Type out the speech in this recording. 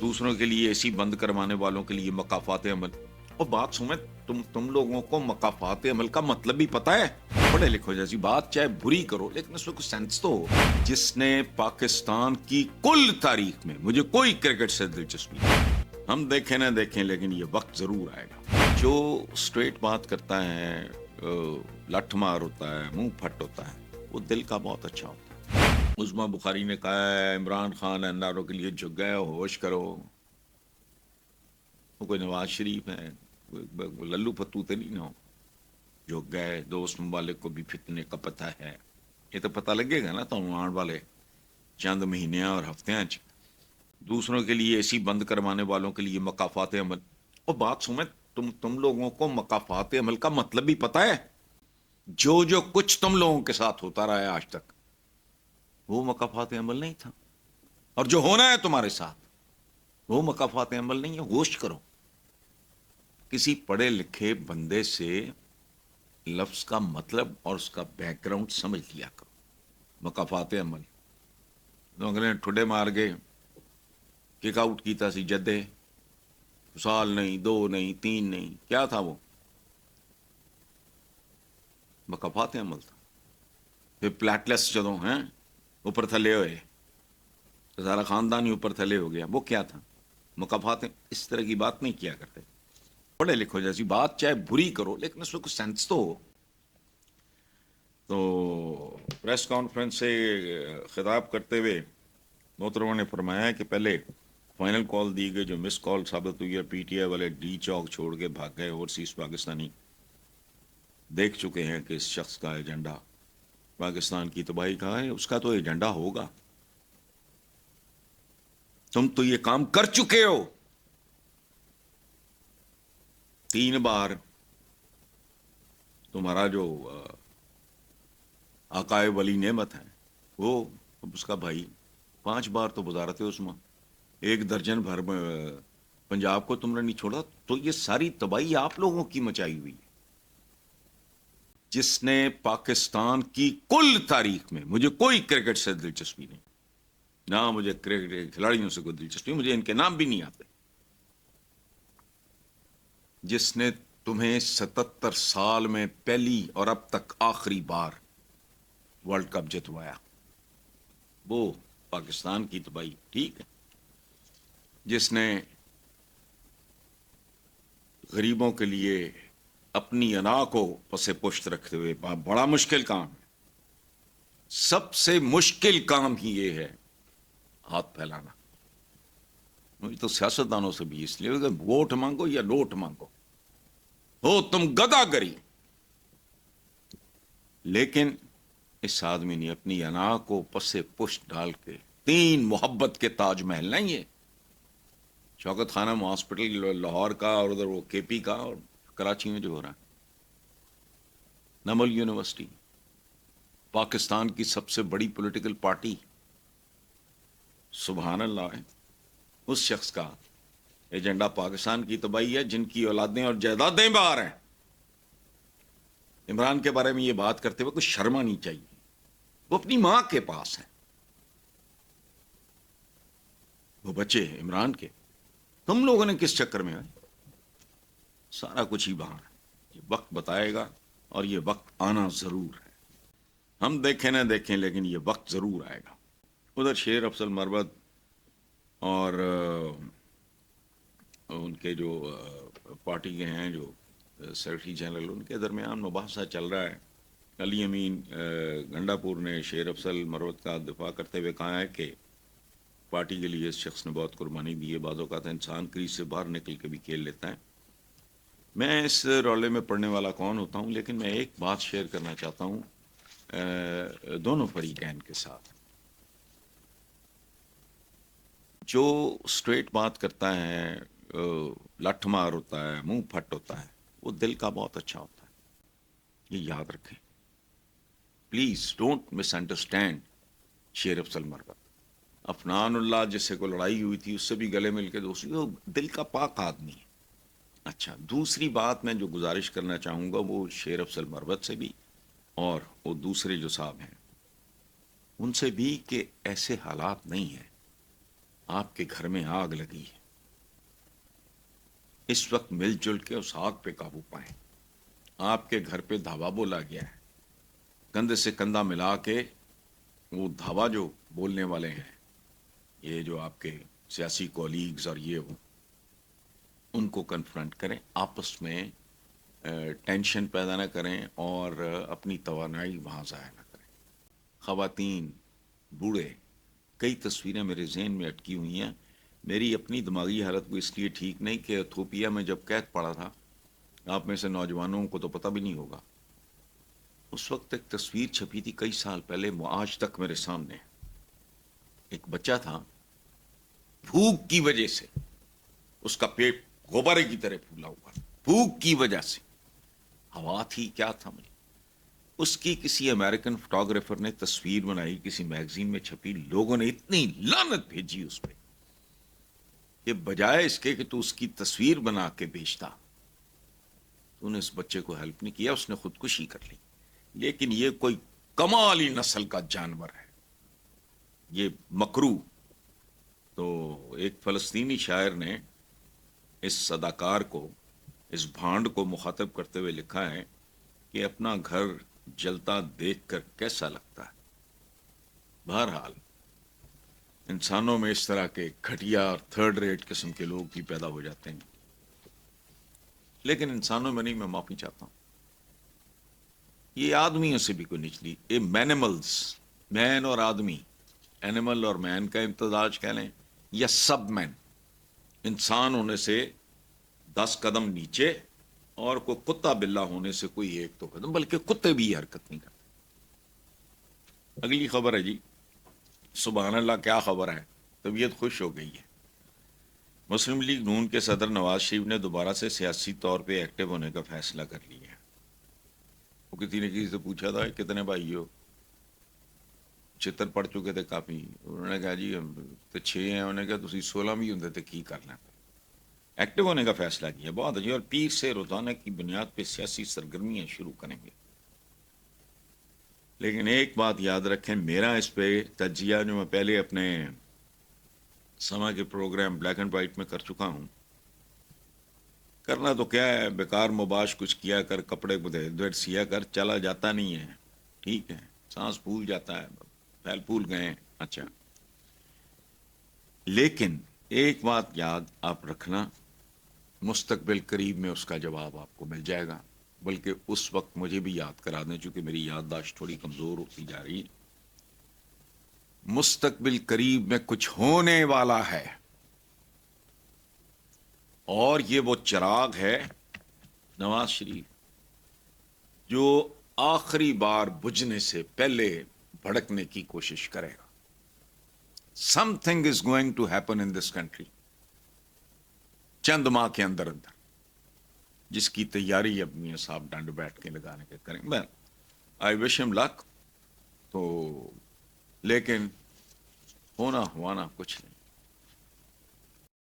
दूसरों के लिए एसी बंद करवाने वालों के लिए मकाफात अमल। और बात सुने, तुम लोगों को मकाफात अमल का मतलब भी पता है? पढ़े लिखो जैसी बात चाहे बुरी करो, लेकिन उसमें कुछ सेंस तो हो। जिसने पाकिस्तान की कुल तारीख में, मुझे कोई क्रिकेट से दिलचस्पी नहीं, हम देखें ना देखें, लेकिन ये वक्त जरूर आएगा। जो स्ट्रेट बात करता है, लठ मार होता है, मुंह फट होता है, वो दिल का बहुत अच्छा होता है। उस्मा बुखारी ने कहा है इमरान खान एनआरओ के लिए झुक गए, होश करो। वो कोई नवाज शरीफ है, लल्लू पत्तू तो नहीं ना, झुक गए। दोस्त मुबालिक को भी फितने का पता है। ये तो पता लगेगा ना तो आने वाले चंद महीने और हफ्ते। दूसरों के लिए एसी बंद करवाने वालों के लिए मकाफात अमल। और बात सुने, तुम लोगों को मकाफात अमल का मतलब भी पता है? जो जो कुछ तुम लोगों के साथ होता रहा है आज तक, वो मकाफात अमल नहीं था। और जो होना है तुम्हारे साथ, वो मकाफात अमल नहीं है। होश करो। किसी पढ़े लिखे बंदे से लफ्ज का मतलब और उसका बैकग्राउंड समझ लिया करो। मकाफात अमल तो अगले ठुडे मार गए, किक आउट किया सी जदे, साल नहीं, 2 नहीं, 3 नहीं, क्या था वो? मकाफात अमल था। फिर प्लेटलेस जदों हैं ऊपर थले होए, तो सारा खानदान ही ऊपर थले हो गया, वो क्या था? मकाफात। इस तरह की बात नहीं किया करते। पढ़े लिखो जैसी बात चाहे बुरी करो, लेकिन उसमें कुछ सेंस तो हो। तो प्रेस कॉन्फ्रेंस से खिताब करते हुए मोहतरमा ने फरमाया कि पहले फाइनल कॉल दी गई जो मिस कॉल साबित हुई है, पीटीआई वाले डी चौक छोड़ के भाग गए। ओवरसीज पाकिस्तानी देख चुके हैं कि इस शख्स का एजेंडा पाकिस्तान की तबाही का है। उसका तो एजेंडा होगा। तुम तो ये काम कर चुके हो। 3 बार तुम्हारा जो आकाए वली नेमत है वो, उसका भाई 5 बार तो वजारत उस्मा, 1 दर्जन भर पंजाब को तुमने नहीं छोड़ा। तो ये सारी तबाही आप लोगों की मचाई हुई है। जिसने पाकिस्तान की कुल तारीख में, मुझे कोई क्रिकेट से दिलचस्पी नहीं, ना मुझे क्रिकेट खिलाड़ियों से कोई दिलचस्पी, मुझे इनके नाम भी नहीं आते। जिसने तुम्हें 77 साल में पहली और अब तक आखिरी बार वर्ल्ड कप जितवाया, वो पाकिस्तान की तबाही, ठीक है। जिसने गरीबों के लिए अपनी अना को पसे पुश्त रखते हुए, बड़ा मुश्किल काम है, सबसे मुश्किल काम ही ये है हाथ फैलाना। मुझे तो सियासतदानों से भी इसलिए कि वोट मांगो या नोट मांगो, हो तुम गदागरी, लेकिन इस आदमी ने अपनी अना को पसे पुश्त डाल के 3 मोहब्बत के ताजमहल नहीं है, शौकत खानम हॉस्पिटल लाहौर का, और उधर वो केपी का, और कराची में जो हो रहा है, नमल यूनिवर्सिटी, पाकिस्तान की सबसे बड़ी पॉलिटिकल पार्टी, सुभान अल्लाह है। उस शख्स का एजेंडा पाकिस्तान की तबाही है, जिनकी औलादें और जायदादें बाहर हैं। इमरान के बारे में ये बात करते हुए कुछ शर्म आनी चाहिए। वो अपनी मां के पास है, वो बच्चे इमरान के। तुम लोगों ने किस चक्कर में है? सारा कुछ ही बाहर है। ये वक्त बताएगा, और ये वक्त आना जरूर है। हम देखें ना देखें, लेकिन ये वक्त जरूर आएगा। उधर शेर अफसल मरवत और उनके जो पार्टी के हैं जो सेक्रेटरी जनरल, उनके दरमियान मुबाहसा चल रहा है। अली अमीन गंडापुर ने शेर अफसल मरवत का दिफा करते हुए कहा है कि पार्टी के लिए इस शख्स ने बहुत कुर्बानी दी है, बाज़ों का इंसान क्रीज से बाहर निकल के भी खेल लेता है। मैं इस रौले में पढ़ने वाला कौन होता हूँ, लेकिन मैं एक बात शेयर करना चाहता हूँ दोनों फरीकैन के साथ। जो स्ट्रेट बात करता है, लठ मार होता है, मुंह फट होता है, वो दिल का बहुत अच्छा होता है। ये याद रखें। प्लीज डोंट मिसअंडरस्टैंड शेर अफसल मरवत। अफनानुल्लाह जिससे को लड़ाई हुई थी, उससे भी गले मिल के दोस्ती, वो दिल का पाक आदमी है। अच्छा, दूसरी बात मैं जो गुजारिश करना चाहूँगा वो शेर अफसल मरवत से भी, और वो दूसरे जो साहब हैं उनसे भी, कि ऐसे हालात नहीं हैं آپ کے گھر میں آگ لگی ہے، اس وقت مل جل کے اس آگ پہ قابو پائیں. آپ کے گھر پہ دھاوا بولا گیا ہے، کندھے سے کندھا ملا کے وہ دھاوا جو بولنے والے ہیں، یہ جو آپ کے سیاسی کولیگز اور یہ وہ، ان کو کنفرنٹ کریں، آپس میں ٹینشن پیدا نہ کریں اور اپنی توانائی وہاں ضائع نہ کریں. خواتین، بوڑھے، کئی تصویریں میرے ذہن میں اٹکی ہوئی ہیں. میری اپنی دماغی حالت کو اس لیے ٹھیک نہیں کہ ایتھوپیا میں جب قید پڑا تھا، آپ میں سے نوجوانوں کو تو پتہ بھی نہیں ہوگا، اس وقت ایک تصویر چھپی تھی کئی سال پہلے، وہ آج تک میرے سامنے. ایک بچہ تھا، بھوک کی وجہ سے اس کا پیٹ غبارے کی طرح پھولا ہوا، بھوک کی وجہ سے. ہوا تھی کیا تھا مجھے، اس کی کسی امریکن فوٹوگرافر نے تصویر بنائی، کسی میگزین میں چھپی، لوگوں نے اتنی لعنت بھیجی اس پہ کہ بجائے اس کے کہ تو اس کی تصویر بنا کے بیچتا، تو نے اس بچے کو ہیلپ نہیں کیا، اس نے خودکشی کر لی. لیکن یہ کوئی کمالی نسل کا جانور ہے، یہ مکرو. تو ایک فلسطینی شاعر نے اس صداکار کو، اس بھانڈ کو مخاطب کرتے ہوئے لکھا ہے کہ اپنا گھر جلتا دیکھ کر کیسا لگتا ہے. بہرحال انسانوں میں اس طرح کے گھٹیا اور تھرڈ ریٹ قسم کے لوگ بھی پیدا ہو جاتے ہیں، لیکن انسانوں میں نہیں. میں معافی چاہتا ہوں، یہ آدمیوں سے بھی کوئی نچلی، یہ مینیملز، مین اور آدمی، اینیمل اور مین کا امتزاج کہہ لیں، یا سب مین، انسان ہونے سے 10 قدم نیچے، اور کوئی کتا بلا ہونے سے کوئی 1-2 قدم، بلکہ کتے بھی یہ حرکت نہیں کرتے. اگلی خبر ہے جی، سبحان اللہ کیا خبر ہے، طبیعت خوش ہو گئی ہے. مسلم لیگ نون کے صدر نواز شریف نے دوبارہ سے سیاسی طور پہ ایکٹیو ہونے کا فیصلہ کر لیا ہے. وہ کسی نے کسی سے پوچھا تھا کتنے بھائی ہو، 76 پڑھ چکے تھے کافی، انہوں نے کہا جی ہم تو 6 ہیں، انہوں نے کہا تسی 16 بھی ہوندے تو کی کر لیں. ایکٹیو ہونے کا فیصلہ کیا، بہت اچھی، اور پیر سے روزانہ کی بنیاد پہ سیاسی سرگرمیاں شروع کریں گے. لیکن ایک بات یاد رکھیں، میرا اس پہ تجزیہ جو میں پہلے اپنے سما کے پروگرام بلیک اینڈ وائٹ میں کر چکا ہوں، کرنا تو کیا ہے، بیکار مباش کچھ کیا کر، کپڑے دھڑ سیا کر، چلا جاتا نہیں ہے، ٹھیک ہے، سانس پھول جاتا ہے، پھیل پھول گئے، اچھا. لیکن ایک بات یاد آپ رکھنا، مستقبل قریب میں اس کا جواب آپ کو مل جائے گا. بلکہ اس وقت مجھے بھی یاد کرا دیں، چونکہ میری یادداشت تھوڑی کمزور ہوتی جا رہی ہے. مستقبل قریب میں کچھ ہونے والا ہے، اور یہ وہ چراغ ہے نواز شریف جو آخری بار بجھنے سے پہلے بھڑکنے کی کوشش کرے گا. Something is going to happen in this country چند ماہ کے اندر اندر، جس کی تیاری اب میاں صاحب ڈنڈ بیٹھ کے لگانے کے کریں. میں آئی وش ہم لک. تو لیکن ہونا ہوانا کچھ نہیں.